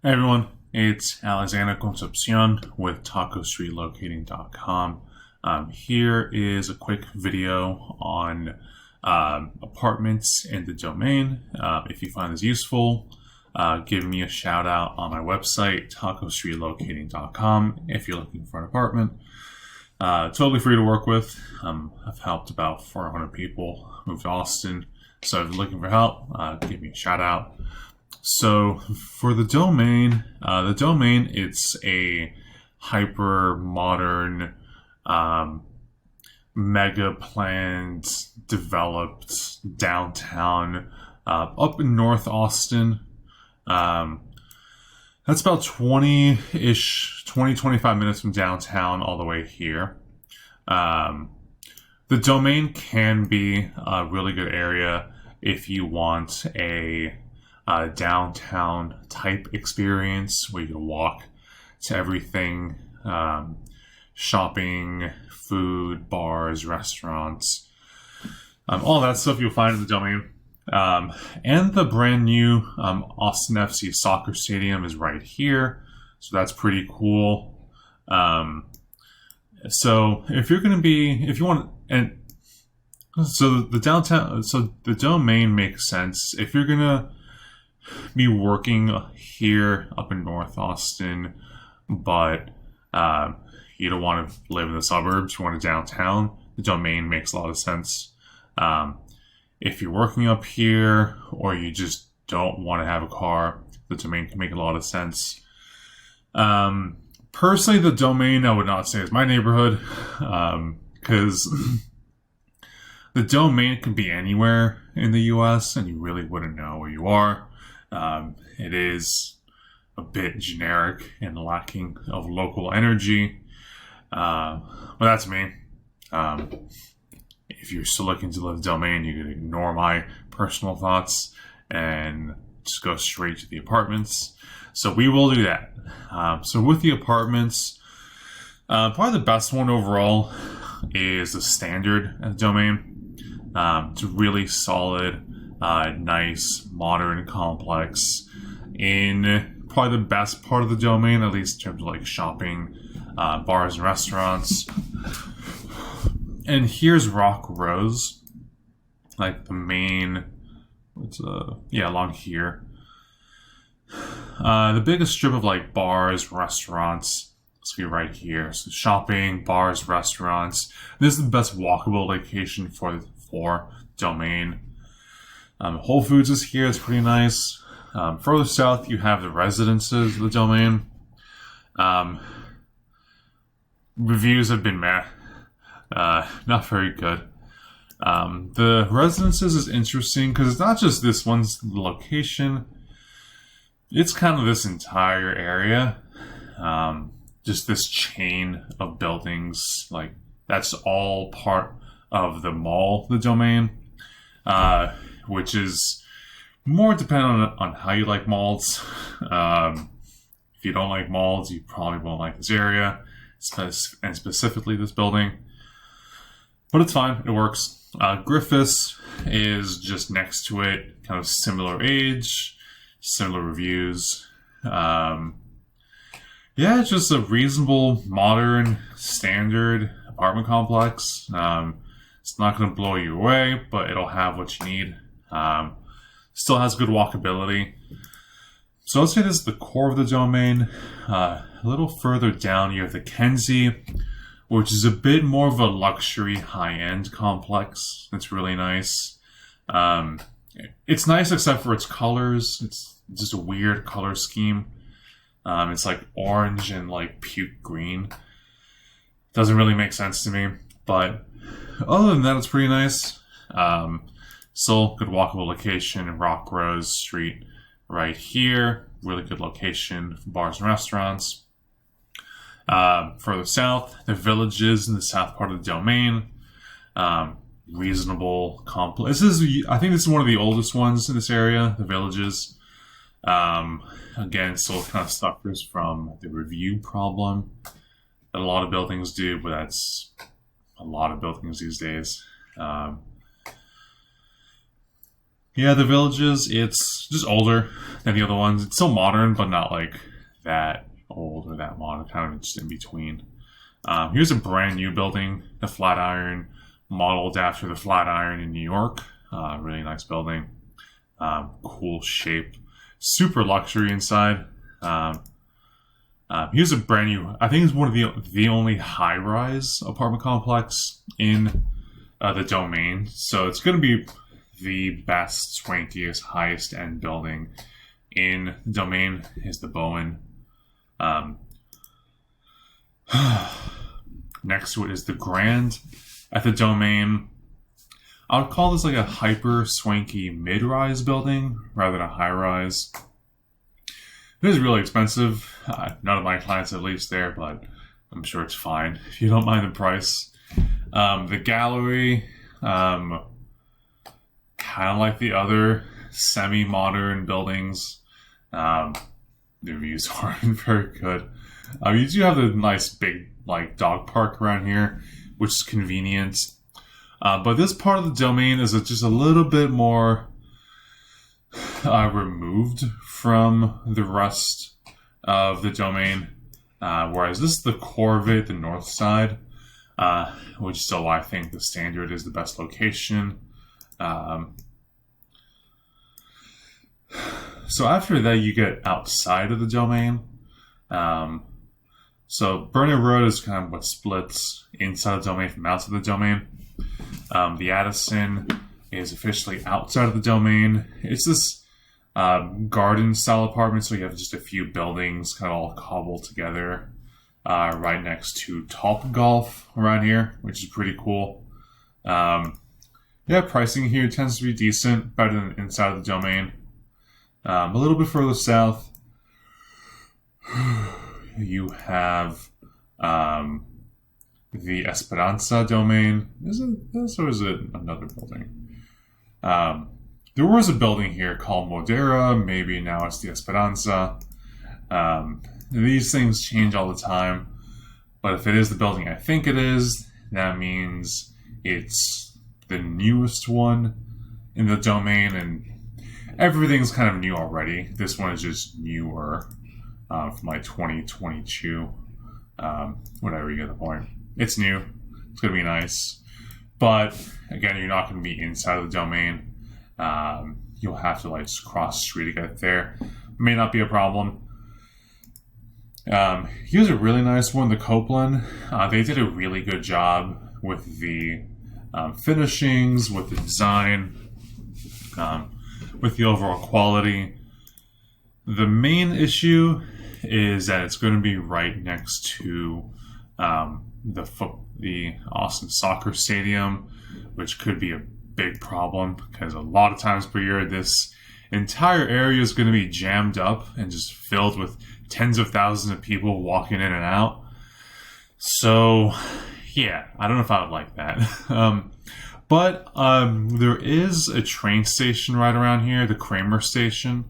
Hey everyone, it's Alexander Concepcion with TacoStreetLocating.com. Here is a quick video on apartments in the domain. If you find this useful, give me a shout out on my website, TacoStreetLocating.com, if you're looking for an apartment. Totally free to work with. I've helped about 400 people move to Austin, so if you're looking for help, give me a shout out. So for the domain, it's a hyper modern, mega planned, developed downtown up in North Austin. That's about 25 minutes from downtown all the way here. The domain can be a really good area if you want a downtown type experience where you can walk to everything, shopping, food, bars, restaurants, all that stuff you'll find in the domain. And the brand new Austin FC soccer stadium is right here, so that's pretty cool. So if you want, and so the domain makes sense if you're gonna be working here up in North Austin, but you don't want to live in the suburbs, you want a downtown. The domain makes a lot of sense. If you're working up here or you just don't want to have a car, the domain can make a lot of sense. Personally, the domain I would not say is my neighborhood, because the domain can be anywhere in the US and you really wouldn't know where you are. It is a bit generic and lacking of local energy. But that's me. If you're still looking to live domain, you can ignore my personal thoughts and just go straight to the apartments. So we will do that. So with the apartments, probably the best one overall is the standard domain. It's really solid. Nice, modern complex in probably the best part of the domain, at least in terms of like shopping, bars and restaurants. And here's Rock Rose, like the main, along here. The biggest strip of like bars, restaurants, let's be right here. So shopping, bars, restaurants. This is the best walkable location for domain. Whole Foods is here. It's pretty nice. Further south, you have the residences of the domain. Reviews have been meh. Not very good. The residences is interesting because it's not just this one's location. It's kind of this entire area. Just this chain of buildings. Like, that's all part of the mall, the domain. Which is more dependent on how you like malls. If you don't like malls, you probably won't like this area, and specifically this building. But it's fine, it works. Griffiths is just next to it, kind of similar age, similar reviews. It's just a reasonable, modern, standard apartment complex. It's not going to blow you away, but it'll have what you need. Still has good walkability. So let's say this is the core of the domain. A little further down, you have the Kenzie, which is a bit more of a luxury, high-end complex. It's really nice. It's nice except for its colors. It's just a weird color scheme. It's like orange and like puke green. Doesn't really make sense to me, but other than that, it's pretty nice. Still good walkable location in Rock Rose Street right here. Really good location for bars and restaurants. Further south, the Villages in the south part of the domain. Reasonable complex. I think this is one of the oldest ones in this area, the Villages. Again, still kind of suffers from the review problem that a lot of buildings do, but that's a lot of buildings these days. Yeah, the Villages, it's just older than the other ones. It's still modern, but not like that old or that modern, kind of just in between. Here's a brand new building, the Flatiron, modeled after the Flatiron in New York. Really nice building. Cool shape. Super luxury inside. Here's a brand new, I think it's one of the only high-rise apartment complex in the Domain. So it's going to be the best, swankiest, highest end building in the Domain is the Bowen. Next to it is the Grand at the Domain. I would call this like a hyper swanky mid-rise building rather than a high-rise. It is really expensive. None of my clients have leased there, but I'm sure it's fine if you don't mind the price. The Gallery, kind of like the other semi-modern buildings. The views aren't very good. You do have the nice big like dog park around here, which is convenient. But this part of the Domain is just a little bit more removed from the rest of the Domain. Whereas this is the core of it, the north side, which is still why I think the Standard is the best location. So after that, you get outside of the Domain. So Burnett Road is kind of what splits inside the Domain from outside the Domain. The Addison is officially outside of the Domain. It's this garden-style apartment, so you have just a few buildings kind of all cobbled together right next to Topgolf around here, which is pretty cool. Yeah, pricing here tends to be decent, better than inside of the Domain. A little bit further south, you have the Esperanza Domain. Is it this or is it another building? There was a building here called Modera. Maybe now it's the Esperanza. These things change all the time. But if it is the building I think it is, that means it's the newest one in the Domain. And everything's kind of new already. This one is just newer from like 2022. Whatever, you get the point. It's new. It's going to be nice. But again, you're not going to be inside of the Domain. You'll have to like just cross the street to get there. May not be a problem. Here's a really nice one, the Copeland. They did a really good job with the finishings, with the design, with the overall quality. The main issue is that it's going to be right next to the Austin Soccer Stadium, which could be a big problem because a lot of times per year this entire area is going to be jammed up and just filled with tens of thousands of people walking in and out. So yeah, I don't know if I would like that. But there is a train station right around here, the Kramer Station,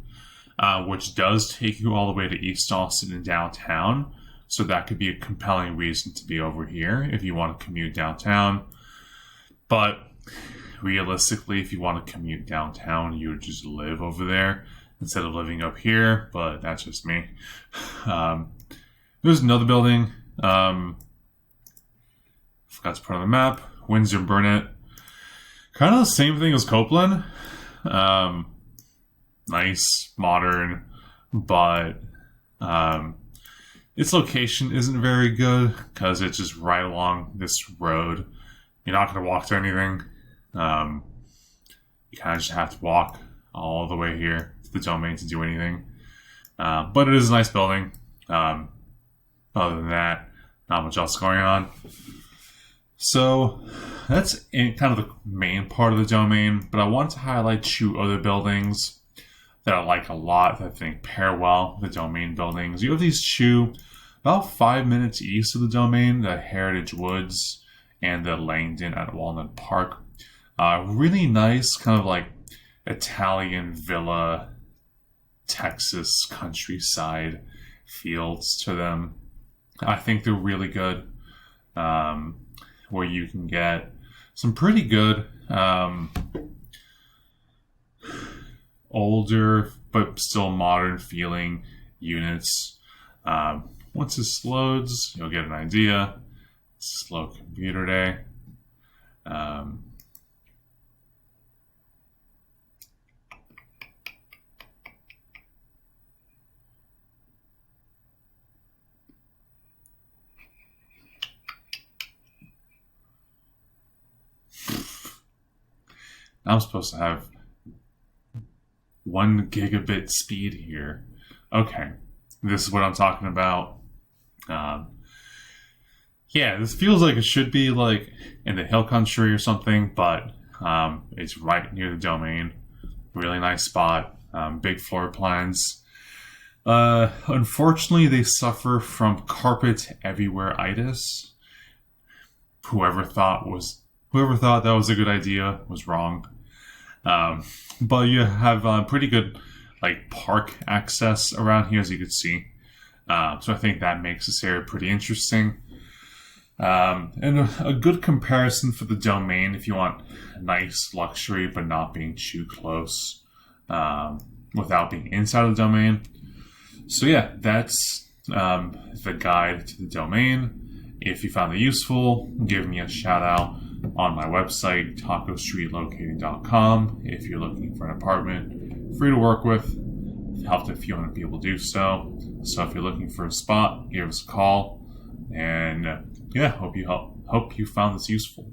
which does take you all the way to East Austin and downtown. So that could be a compelling reason to be over here if you want to commute downtown. But realistically, if you want to commute downtown, you would just live over there instead of living up here. But that's just me. There's another building. Forgot to put on the map. Windsor Burnett. Kind of the same thing as Copeland. Nice, modern, but its location isn't very good because it's just right along this road. You're not going to walk to anything. You kind of just have to walk all the way here to the Domain to do anything. But it is a nice building. Other than that, not much else going on. So that's kind of the main part of the Domain, but I want to highlight two other buildings that I like a lot that I think pair well with the Domain buildings. You have these two about 5 minutes east of the Domain, the Heritage Woods and the Langdon at Walnut Park. Really nice, kind of like Italian villa, Texas countryside feels to them. I think they're really good. Where you can get some pretty good older but still modern feeling units. Once this loads, you'll get an idea. Slow computer day. I'm supposed to have 1 gigabit speed here. Okay, this is what I'm talking about. Yeah, this feels like it should be like in the hill country or something, but it's right near the domain. Really nice spot. Big floor plans. Unfortunately, they suffer from carpet everywhere-itis. Whoever thought that was a good idea was wrong. But you have pretty good like park access around here, as you can see. So I think that makes this area pretty interesting. And a good comparison for the domain if you want nice luxury but not being too close without being inside of the domain. So yeah, that's the guide to the domain. If you found it useful, give me a shout out on my website, tacostreetlocating.com. If you're looking for an apartment, free to work with, helped a few hundred people do so. So if you're looking for a spot, give us a call. And yeah, hope you found this useful.